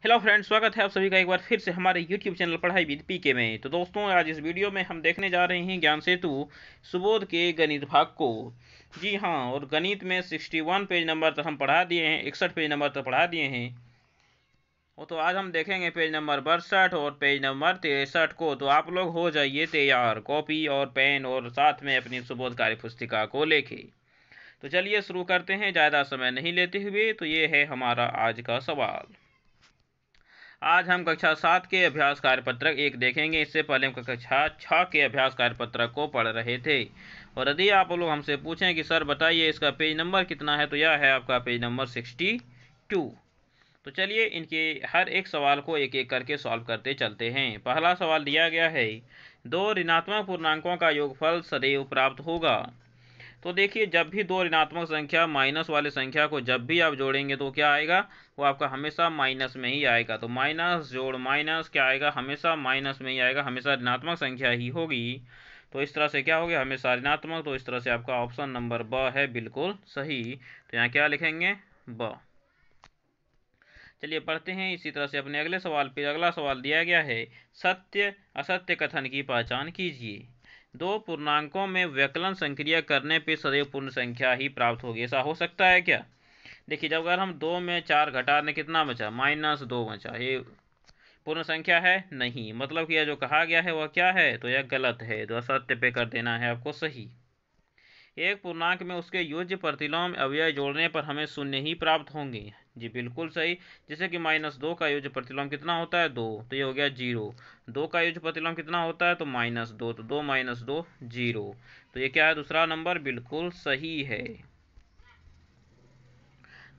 Hello friends, स्वागत है आप सभी का एक बार फिर से हमारे यूट्यूब चैनल पढ़ाई विद पीके में। तो दोस्तों, आज इस वीडियो में हम देखने जा रहे हैं ज्ञान सेतु सुबोध के गणित भाग को। जी हाँ, और गणित में 61 पेज नंबर तक हम पढ़ा दिए हैं, 61 पेज नंबर तक पढ़ा दिए हैं। वो तो आज हम देखेंगे पेज नंबर 62 और पेज नंबर 63 को। तो आप लोग हो जाइए तैयार, कॉपी और पेन और साथ में अपनी सुबोध कार्य पुस्तिका को लेके। तो चलिए शुरू करते हैं ज़्यादा समय नहीं लेते हुए। तो ये है हमारा आज का सवाल। आज हम कक्षा 7 के अभ्यास कार्यपत्रक 1 देखेंगे। इससे पहले हम कक्षा 6 के अभ्यास कार्यपत्रक को पढ़ रहे थे। और यदि आप लोग हमसे पूछें कि सर बताइए इसका पेज नंबर कितना है, तो यह है आपका पेज नंबर 62। तो चलिए इनके हर एक सवाल को एक एक करके सॉल्व करते चलते हैं। पहला सवाल दिया गया है, दो ऋणात्मक पूर्णांकों का योगफल सदैव प्राप्त होगा। तो देखिए, जब भी दो ऋणात्मक संख्या माइनस वाले संख्या को जब भी आप जोड़ेंगे तो क्या आएगा, वो आपका हमेशा माइनस में ही आएगा। तो माइनस जोड़ माइनस क्या आएगा, हमेशा माइनस में ही आएगा, हमेशा ऋणात्मक संख्या ही होगी। तो इस तरह से क्या हो गया, हमेशा ऋणात्मक। तो इस तरह से आपका ऑप्शन नंबर ब है बिल्कुल सही। तो यहाँ क्या लिखेंगे, ब। चलिए पढ़ते हैं इसी तरह से अपने अगले सवाल पे। अगला सवाल दिया गया है, सत्य असत्य कथन की पहचान कीजिए। दो पूर्णांकों में व्यकलन संक्रिया करने पे सदैव पूर्ण संख्या ही प्राप्त होगी। ऐसा हो सकता है क्या? देखिए, जब अगर हम 2 में 4 घटा दें, कितना बचा, -2 बचा। ये पूर्ण संख्या है नहीं, मतलब कि यह जो कहा गया है वह क्या है, तो यह गलत है। तो असत्य पे कर देना है आपको सही। एक पूर्णांक में उसके योज्य प्रतिलोम अवयव जोड़ने पर हमें शून्य ही प्राप्त होंगे। जी बिल्कुल सही। जैसे कि -2 का योज्य प्रतिलोम कितना होता है, 2, तो ये हो गया 0। 2 का योज्य प्रतिलोम कितना होता है, तो -2, तो 2 - 2 0। तो ये क्या है, दूसरा नंबर बिल्कुल सही है।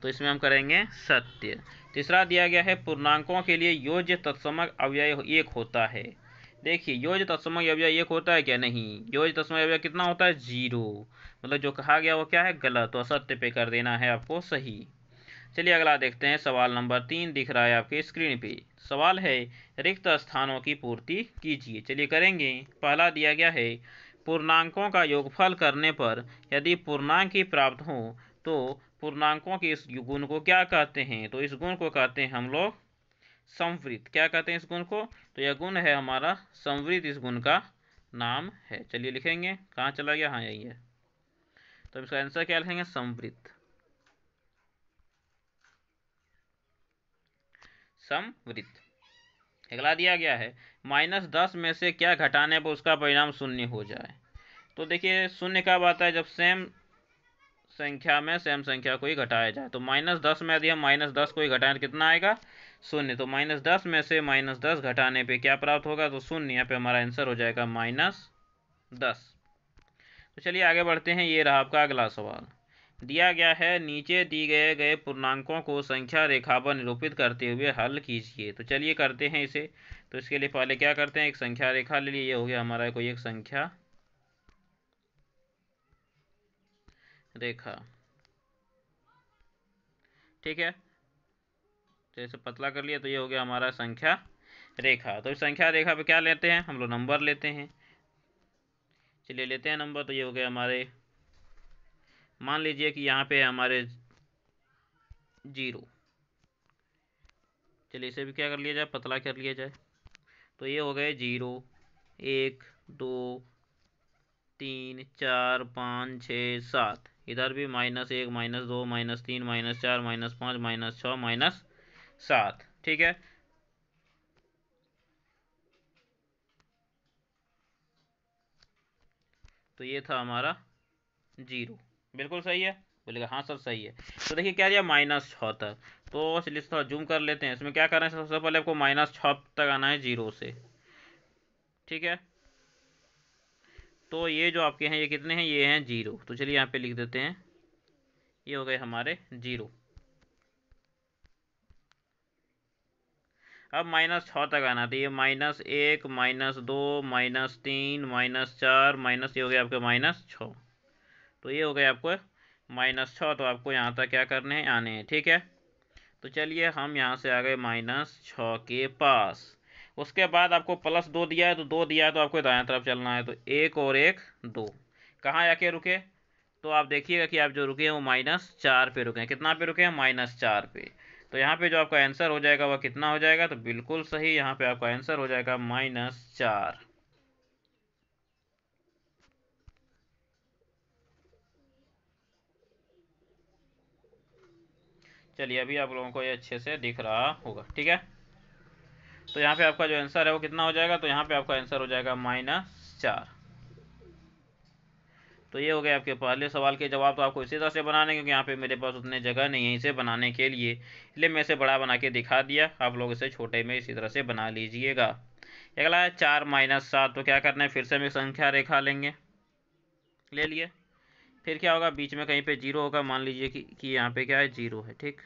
तो इसमें हम करेंगे सत्य। तीसरा दिया गया है, पूर्णांकों के लिए योज्य तत्समक अवयव 1 होता है। देखिए, योज्य तत्समक अवयव 1 होता है क्या, नहीं। योज्य तत्समक अवयव कितना होता है, 0। मतलब जो कहा गया वो क्या है, गलत। तो असत्य पे कर देना है आपको सही। चलिए अगला देखते हैं। सवाल नंबर 3 दिख रहा है आपके स्क्रीन पे। सवाल है, रिक्त स्थानों की पूर्ति कीजिए। चलिए करेंगे। पहला दिया गया है, पूर्णांकों का योगफल करने पर यदि पूर्णांक ही प्राप्त हो तो पूर्णांकों के इस गुण को क्या कहते हैं, तो इस गुण को कहते हैं हम लोग संवृत्त। क्या कहते हैं इस गुण को, तो यह गुण है हमारा संवृत्त, इस गुण का नाम है। चलिए लिखेंगे, कहाँ चला गया, हाँ यही है। तो इसका आंसर क्या लिखेंगे, संवृत्त। संवृत्त। अगला दिया गया है, -10 में से क्या घटाने पर उसका परिणाम शून्य हो जाए। तो देखिए, शून्य कब आता है, जब सेम संख्या में सेम संख्या को ही घटाया जाए। तो -10 में यदि हम -10 को ही घटाएं तो कितना आएगा, शून्य। तो -10 में से -10 घटाने पे क्या प्राप्त होगा, तो शून्य। यहाँ पे हमारा आंसर हो जाएगा -10। तो चलिए आगे बढ़ते हैं। ये रहा आपका अगला सवाल। दिया गया है, नीचे दी गए पूर्णांकों को संख्या रेखा पर निरूपित करते हुए हल कीजिए। तो चलिए करते हैं इसे। तो इसके लिए पहले क्या करते हैं, एक संख्या रेखा ले लिए। ये हो गया हमारा कोई एक संख्या रेखा, ठीक है। तो इसे पतला कर लिया, तो ये हो गया हमारा संख्या रेखा। तो इस संख्या रेखा पे क्या लेते हैं हम लोग, नंबर लेते हैं। चलिए लेते हैं नंबर। तो ये हो गया हमारे, मान लीजिए कि यहाँ पे हमारे 0। चलिए इसे भी क्या कर लिया जाए, पतला कर लिया जाए। तो ये हो गए 0, 1, 2, 3, 4, 5, 6, 7। इधर भी -1, -2, -3, -4, -5, -6, -7, ठीक है। तो ये था हमारा 0। बिल्कुल सही है, बोलेगा हाँ सर सही है। तो देखिए क्या दिया, -6 तक। तो चलिए थोड़ा जूम कर लेते हैं। इसमें क्या करना है, सबसे पहले आपको -6 तक आना है 0 से, ठीक है। तो ये जो आपके हैं ये कितने हैं, ये हैं 0। तो चलिए यहाँ पे लिख देते हैं, ये हो गए हमारे 0। अब -6 तक आना, तो ये -1, -2, -3, -4, माइनस, ये हो गया आपके -6। तो ये हो गया आपको -6। तो आपको यहाँ तक क्या करने हैं, आने हैं, ठीक है। तो चलिए हम यहाँ से आ गए -6 के पास। उसके बाद आपको +2 दिया है, तो 2 दिया है तो आपको दाएं तरफ चलना है। तो 1 और 1 2, कहाँ आके रुके, तो आप देखिएगा कि आप जो रुके हैं वो -4 पे रुके हैं। कितना पे रुके हैं, -4 पे। तो यहाँ पे जो आपका आंसर हो जाएगा वह कितना हो जाएगा, तो बिल्कुल सही, यहाँ पे आपका आंसर हो जाएगा -4। चलिए अभी आप लोगों को ये अच्छे से दिख रहा होगा, ठीक है। तो यहाँ पे आपका जो आंसर है वो कितना हो जाएगा, तो यहाँ पे आपका आंसर हो जाएगा -4। तो ये हो गया आपके पहले सवाल के जवाब। तो आपको इसी तरह से बनाने, क्योंकि यहाँ पे मेरे पास उतने जगह नहीं है इसे बनाने के लिए, इसलिए मैं इसे बड़ा बना के दिखा दिया। आप लोग इसे छोटे में इसी तरह से बना लीजिएगा। अगला है 4 - 7। तो क्या करना है, फिर से हम एक संख्या रेखा लेंगे, ले लिए। फिर क्या होगा, बीच में कहीं पे 0 होगा, मान लीजिए कि यहाँ पे क्या है, 0 है, ठीक।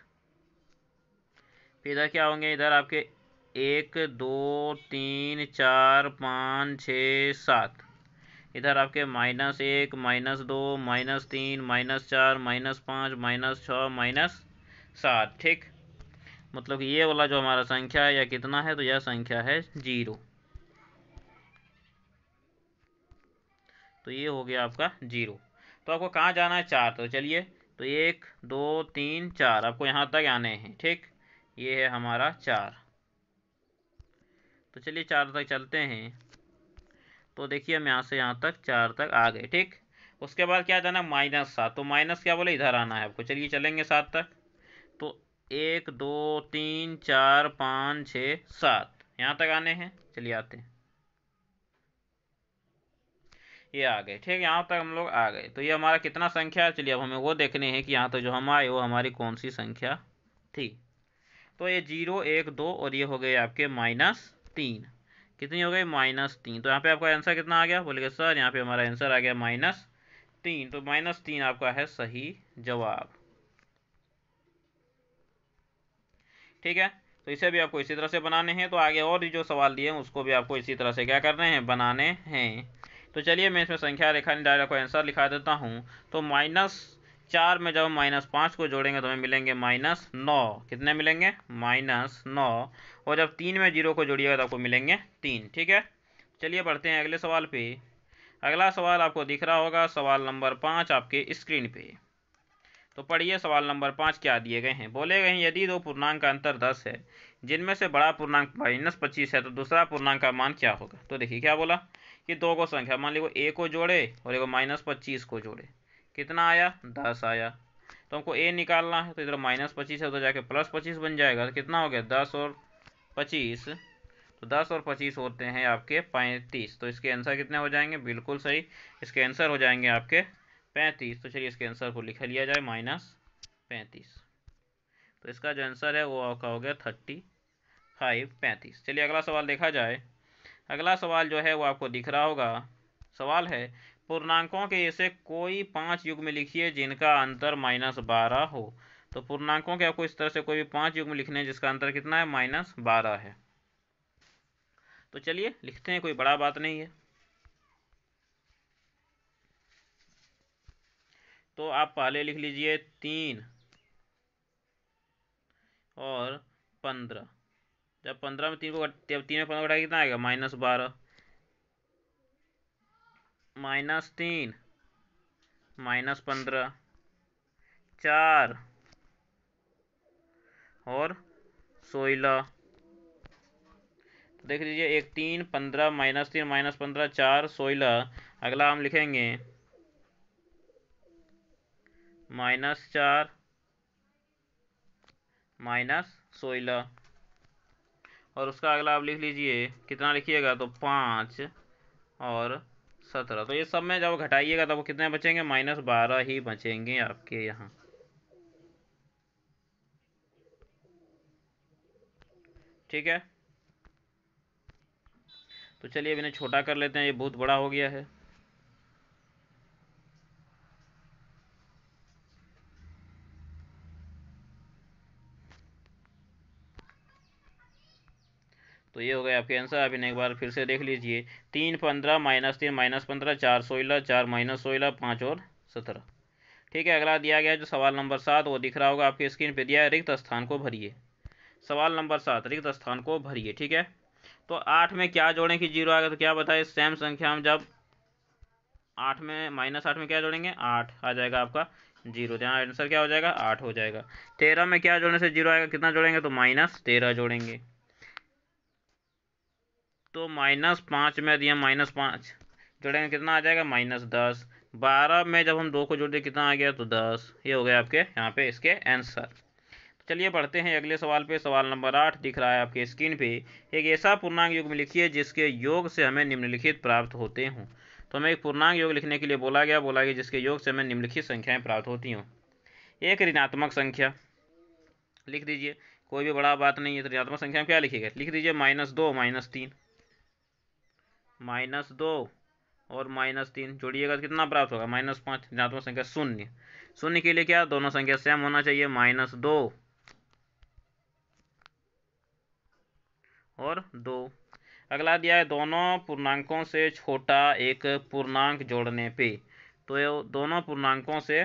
फिर इधर क्या होंगे, इधर आपके 1 2 3 4 5 6 7। इधर आपके -1 -2 -3 -4 -5 -6 -7, ठीक। मतलब कि ये वाला जो हमारा संख्या है, या कितना है, तो यह संख्या है 0। तो ये हो गया आपका 0। तो आपको कहाँ जाना है, 4। तो चलिए, तो 1 2 3 4 आपको यहाँ तक आने हैं, ठीक। ये है हमारा 4। तो चलिए 4 तक चलते हैं। तो देखिए हम यहाँ से यहाँ तक 4 तक आ गए, ठीक। उसके बाद क्या जाना, -7। तो माइनस क्या बोले, इधर आना है आपको। चलिए चलेंगे 7 तक। तो 1 2 3 4 5 6 7 यहाँ तक आने हैं। चलिए आते हैं, ये आ गए, ठीक। यहाँ तक हम लोग आ गए। तो ये हमारा कितना संख्या है, चलिए अब हमें वो देखने हैं कि यहाँ तक जो हम आए वो हमारी कौन सी संख्या थी। तो ये 0 1 2 और ये हो गए आपके -3। कितनी हो गई, -3। तो यहाँ पे आपका आंसर कितना आ गया, बोलिए सर यहाँ पे हमारा आंसर आ गया -3। तो -3 आपका है सही जवाब, ठीक है। तो इसे भी आपको इसी तरह से बनाने हैं। तो आगे और भी जो सवाल दिए हैं उसको भी आपको इसी तरह से क्या करने हैं, बनाने हैं। तो चलिए मैं इसमें संख्या रेखा नहीं डायरेक्ट को आंसर लिखा देता हूँ। तो -4 में जब हम -5 को जोड़ेंगे तो हमें मिलेंगे -9। कितने मिलेंगे, -9। और जब 3 में 0 को जोड़िएगा तो आपको मिलेंगे 3, ठीक है। चलिए बढ़ते हैं अगले सवाल पे। अगला सवाल आपको दिख रहा होगा, सवाल नंबर 5 आपके स्क्रीन पे। तो पढ़िए सवाल नंबर 5 क्या दिए गए हैं। बोले गए हैं यदि दो पूर्णांक का अंतर 10 है, जिनमें से बड़ा पूर्णांक -25 है, तो दूसरा पूर्णांक का मान क्या होगा। तो देखिए क्या बोला कि दो को संख्या, मान लीजिए ए को जोड़े और एक -25 को जोड़े, कितना आया, 10 आया। तो हमको ए निकालना है, तो इधर -25 है, उधर जाके +25 बन जाएगा। तो कितना हो गया, 10 और 25। तो 10 और 25 होते हैं आपके 35। तो इसके आंसर कितने हो जाएंगे, बिल्कुल सही, इसके आंसर हो जाएंगे आपके 35। तो चलिए इसके आंसर को लिख लिया जाए -35। तो इसका जो आंसर है वो आपका हो गया 35। चलिए अगला सवाल देखा जाए। अगला सवाल जो है वो आपको दिख रहा होगा। सवाल है पूर्णांकों के ऐसे कोई 5 युग्म लिखिए जिनका अंतर -12 हो। तो पूर्णांकों के आपको इस तरह से कोई भी 5 युग्म लिखने हैं जिसका अंतर कितना है, -12 है। तो चलिए लिखते हैं, कोई बड़ा बात नहीं है। तो आप पहले लिख लीजिए 3 और 15। जब 15 में 3 को 3 में 15 घटा कितना आएगा, -12। -3 -15 4 और 16। तो देख लीजिए 1 3 15 -3 -15 4 16। अगला हम लिखेंगे -4 -16। और उसका अगला आप लिख लीजिए, कितना लिखिएगा, तो 5 और 17। तो ये सब में जब घटाइएगा तब वो कितने बचेंगे, -12 ही बचेंगे आपके यहाँ, ठीक है। तो चलिए अब इन्हें छोटा कर लेते हैं, ये बहुत बड़ा हो गया है। तो ये हो गया आपके आंसर। आप इन्हें एक बार फिर से देख लीजिए, 3 15 -3 -15 4 16 4 -16 5 और 17, ठीक है। अगला दिया गया जो सवाल नंबर 7 वो दिख रहा होगा आपके स्क्रीन पे, दिया है रिक्त स्थान को भरिए। सवाल नंबर 7, रिक्त स्थान को भरिए, ठीक है। तो 8 में क्या जोड़ें कि 0 आ गया, तो क्या बताए, सेम संख्या हम जब 8 में -8 में क्या जोड़ेंगे, 8 आ जाएगा आपका। जीरो, यहाँ आंसर क्या हो जाएगा 8 हो जाएगा। 13 में क्या जोड़ने से जीरो आएगा, कितना जोड़ेंगे तो -13 जोड़ेंगे, तो -5 में दिया -5 जोड़ेंगे कितना आ जाएगा -10। 12 में जब हम 2 को जोड़ दें कितना आ गया तो 10। ये हो गया आपके यहाँ पे इसके आंसर। चलिए बढ़ते हैं अगले सवाल पे। सवाल नंबर 8 दिख रहा है आपके स्क्रीन पे। एक ऐसा पूर्णांक योग में लिखिए जिसके योग से हमें निम्नलिखित प्राप्त होते हों। तो हमें एक पूर्णांक योग लिखने के लिए बोला गया जिसके योग से हमें निम्नलिखित संख्याएं प्राप्त होती हों। एक ऋणात्मक संख्या लिख दीजिए, कोई भी बड़ा बात नहीं है। तो ऋणात्मक संख्या में क्या लिखिएगा, लिख दीजिए -2 -3, -2 और -3 जोड़िएगा तो कितना प्राप्त होगा -5। ऋणात्मक संख्या शून्य, शून्य के लिए क्या दोनों संख्या सेम होना चाहिए, -2 और 2। अगला दिया है दोनों पूर्णांकों से छोटा एक पूर्णांक जोड़ने पे। तो ये दोनों पूर्णांकों से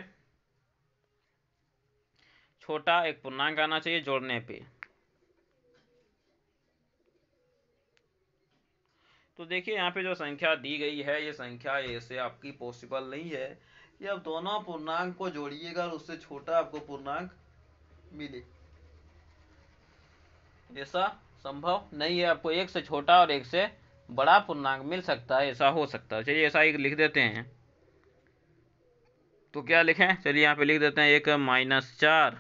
छोटा एक पूर्णांक आना चाहिए जोड़ने पे। तो देखिए यहाँ पे जो संख्या दी गई है ये संख्या ऐसे आपकी पॉसिबल नहीं है कि आप दोनों पूर्णांक को जोड़िएगा और उससे छोटा आपको पूर्णांक मिले, ऐसा संभव नहीं है। आपको एक से छोटा और एक से बड़ा पूर्णांक मिल सकता है, ऐसा हो सकता है। चलिए ऐसा एक लिख देते हैं। तो क्या लिखें, चलिए यहाँ पे लिख देते हैं एक -4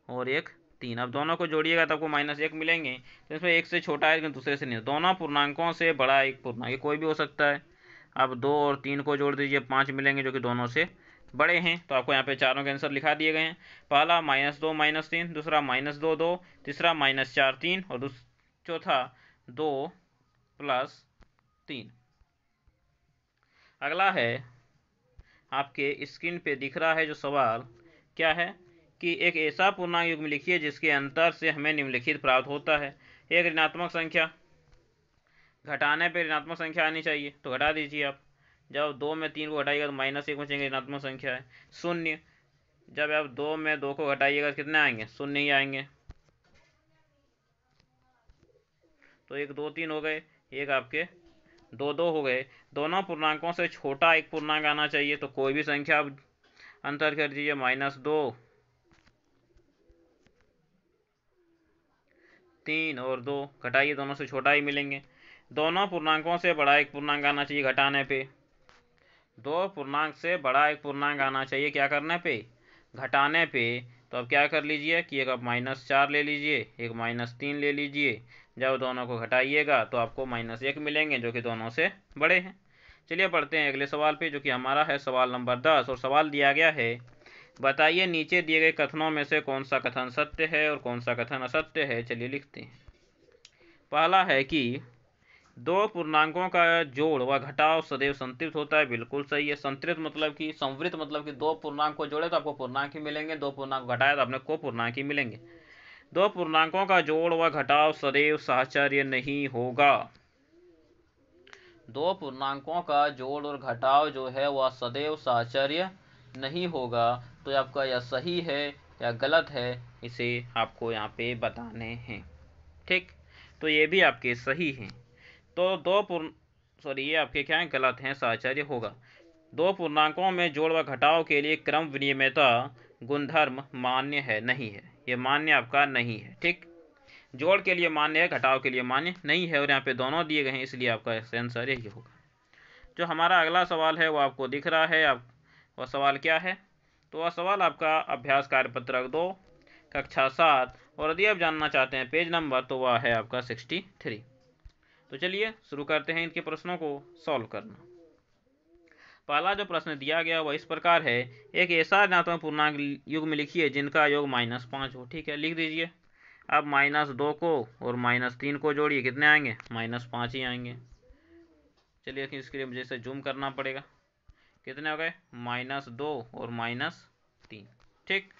और एक 3। अब दोनों को जोड़िएगा तो आपको -1 मिलेंगे। तो इसमें एक से छोटा है लेकिन दूसरे से नहीं, दोनों पूर्णांकों से बड़ा एक पूर्णांक, ये कोई भी हो सकता है। अब 2 और 3 को जोड़ दीजिए, 5 मिलेंगे जो कि दोनों से बड़े हैं। तो आपको यहाँ पे चारों के आंसर लिखा दिए गए हैं। पहला -2 -3, दूसरा -2 2, तीसरा -4 3 और चौथा 2 + 3। अगला है आपके स्क्रीन पे दिख रहा है जो सवाल क्या है कि एक ऐसा पूर्णांक युग्म लिखिए जिसके अंतर से हमें निम्नलिखित प्राप्त होता है। एक ऋणात्मक संख्या, घटाने पे ऋणात्मक संख्या आनी चाहिए तो घटा दीजिए आप। जब 2 में 3 को घटाइएगा तो -1 बचेंगे, ऋणात्मक संख्या है। शून्य, जब आप 2 में 2 को घटाइएगा तो कितने आएंगे, शून्य ही आएंगे। तो 1 2 3 हो गए, एक आपके 2 2 हो गए। दोनों पूर्णांकों से छोटा एक पूर्णांक आना चाहिए, तो कोई भी संख्या आप अंतर कर दीजिए, -2 3 और 2 घटाइए, दोनों से छोटा ही मिलेंगे। दोनों पूर्णांकों से बड़ा एक पूर्णांक आना चाहिए घटाने पे। दो पूर्णांक से बड़ा एक पूर्णांक आना चाहिए क्या करने पे, घटाने पे। तो अब क्या कर लीजिए कि एक आप -4 ले लीजिए, एक -3 ले लीजिए। जब दोनों को घटाइएगा तो आपको -1 मिलेंगे जो कि दोनों से बड़े हैं। चलिए पढ़ते हैं अगले सवाल पे जो कि हमारा है सवाल नंबर 10। और सवाल दिया गया है, बताइए नीचे दिए गए कथनों में से कौन सा कथन सत्य है और कौन सा कथन असत्य है। चलिए लिखते हैं। पहला है कि दो पूर्णांकों का जोड़ व घटाव सदैव संतृप्त होता है। बिल्कुल सही है। संतृप्त मतलब कि संवृत मतलब कि दो पूर्णांक को जोड़े तो आपको पूर्णांक ही मिलेंगे, दो पूर्णांक घटाए तो आपने को पूर्णांक ही मिलेंगे। दो पूर्णांकों का जोड़ व घटाव सदैव साहचर्य नहीं होगा। दो पूर्णांकों का जोड़ और घटाव जो है वह सदैव साहचर्य नहीं होगा। तो आपका यह सही है या गलत है, इसे आपको यहाँ पे बताने हैं। ठीक, तो ये भी आपके सही हैं। तो ये आपके क्या है, गलत हैं, साहचर्य होगा। दो पूर्णांकों में जोड़ व घटाव के लिए क्रम विनिमयता गुणधर्म मान्य है, नहीं है, ये मान्य आपका नहीं है। ठीक, जोड़ के लिए मान्य है, घटाव के लिए मान्य नहीं है, और यहाँ पे दोनों दिए गए हैं, इसलिए आपका आंसर यही होगा। जो हमारा अगला सवाल है वो आपको दिख रहा है। आप वह सवाल क्या है, तो वह सवाल आपका अभ्यास कार्यपत्रक 2 कक्षा 7, और यदि आप जानना चाहते हैं पेज नंबर तो वह है आपका 63। तो चलिए शुरू करते हैं इनके प्रश्नों को सॉल्व करना। पहला जो प्रश्न दिया गया वह इस प्रकार है, एक ऐसा ऋणात्मक पूर्णांक युग्म लिखिए जिनका योग -5 हो। ठीक है, लिख दीजिए। अब -2 को और -3 को जोड़िए, कितने आएंगे, -5 ही आएंगे। चलिए इसके लिए मुझे इसे जूम करना पड़ेगा। कितने हो गए, -2 और -3। ठीक,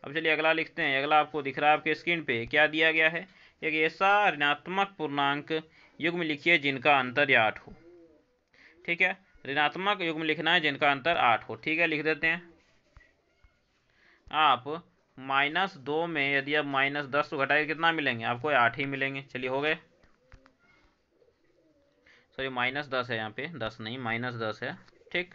अब चलिए अगला लिखते हैं। अगला आपको दिख रहा है आपके स्क्रीन पे, क्या दिया गया है, एक ऐसा ऋणात्मक पूर्णांक युग्म लिखिए जिनका अंतर 8 हो। ठीक है, ऋणात्मक युग्म लिखना है जिनका अंतर 8 हो। ठीक है, लिख देते हैं। आप -2 में यदि आप -10 को घटाए कितना मिलेंगे, आपको 8 ही मिलेंगे। चलिए हो गए, सॉरी -10 है यहाँ पे, 10 नहीं -10 है। ठीक,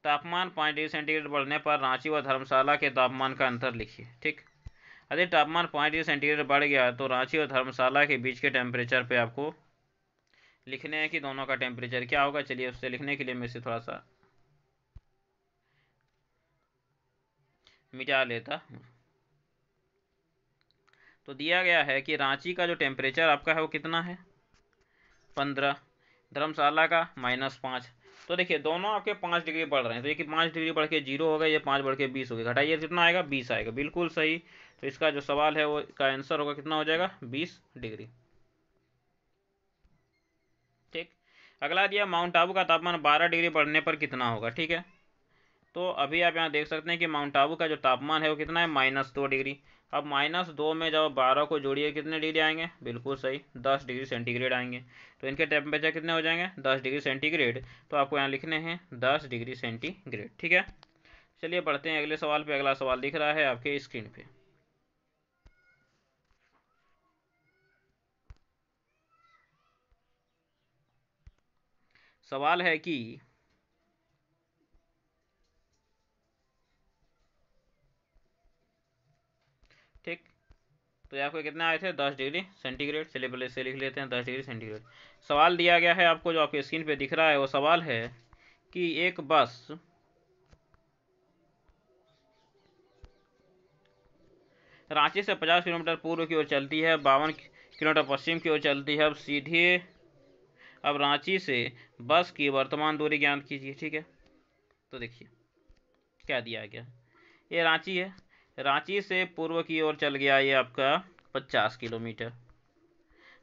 तापमान 5 डिग्री सेंटीग्रेड बढ़ने पर रांची व धर्मशाला के तापमान का अंतर लिखिए। ठीक, यदि तापमान 5 डिग्री सेंटीग्रेड बढ़ गया तो रांची और धर्मशाला के बीच के टेम्परेचर पे आपको लिखने हैं कि दोनों का टेम्परेचर क्या होगा। चलिए उससे लिखने के लिए मैं इसे थोड़ा सा मिटा लेता हूँ। तो दिया गया है कि रांची का जो टेम्परेचर आपका है वो कितना है 15, धर्मशाला का -5। तो देखिए दोनों आपके 5 डिग्री बढ़ रहे हैं, तो ये कि 5 डिग्री बढ़ के 0 हो गया, ये 5 बढ़ के 20 हो गया, घटाइए कितना आएगा 20 आएगा, बिल्कुल सही। तो इसका जो सवाल है वो का आंसर होगा कितना हो जाएगा 20 डिग्री। ठीक, अगला दिया माउंट आबू का तापमान 12 डिग्री बढ़ने पर कितना होगा। ठीक है, तो अभी आप यहाँ देख सकते हैं कि माउंट आबू का जो तापमान है वो कितना है -2 डिग्री। अब -2 में जब 12 को जोड़िए कितने डिग्री आएंगे, बिल्कुल सही 10 डिग्री सेंटीग्रेड आएंगे। तो इनके टेम्परेचर कितने हो जाएंगे 10 डिग्री सेंटीग्रेड। तो आपको यहाँ लिखने हैं 10 डिग्री सेंटीग्रेड। ठीक है, चलिए बढ़ते हैं अगले सवाल पे। अगला सवाल दिख रहा है आपके स्क्रीन पे। सवाल है कि ठीक, तो आपको कितना आए थे 10 डिग्री सेंटीग्रेड। चलिए पहले इसे लिख लेते हैं 10 डिग्री सेंटीग्रेड। सवाल दिया गया है आपको, जो आपके स्क्रीन पे दिख रहा है वो सवाल है कि एक बस रांची से 50 किलोमीटर पूर्व की ओर चलती है, 52 किलोमीटर पश्चिम की ओर चलती है। अब रांची से बस की वर्तमान दूरी ज्ञात कीजिए। ठीक है, तो देखिए क्या दिया गया, ये रांची है, रांची से पूर्व की ओर चल गया ये आपका 50 किलोमीटर,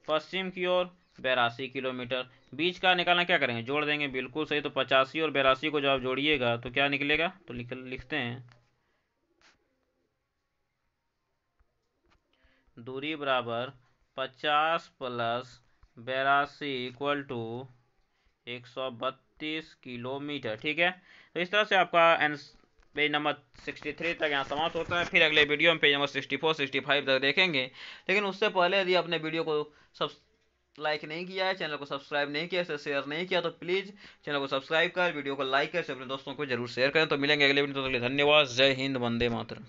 पश्चिम की ओर 82 किलोमीटर। बीच का निकालना क्या करेंगे, जोड़ देंगे, बिल्कुल सही। तो 85 और 82 को जब आप जोड़िएगा तो क्या निकलेगा, तो लिखते हैं दूरी बराबर 50 प्लस 82 इक्वल टू 132 किलोमीटर। ठीक है, तो इस तरह से आपका पेज नंबर 63 तक यहाँ समाप्त होता है। फिर अगले वीडियो में पेज नंबर 64 65 तक देखेंगे। लेकिन उससे पहले यदि आपने वीडियो को लाइक नहीं किया है, चैनल को सब्सक्राइब नहीं किया, इसे शेयर नहीं किया, तो प्लीज़ चैनल को सब्सक्राइब कर, वीडियो को लाइक कर, अपने दोस्तों को जरूर शेयर करें। तो मिलेंगे अगले वीडियो, तो धन्यवाद। जय हिंद, वंदे मातरम।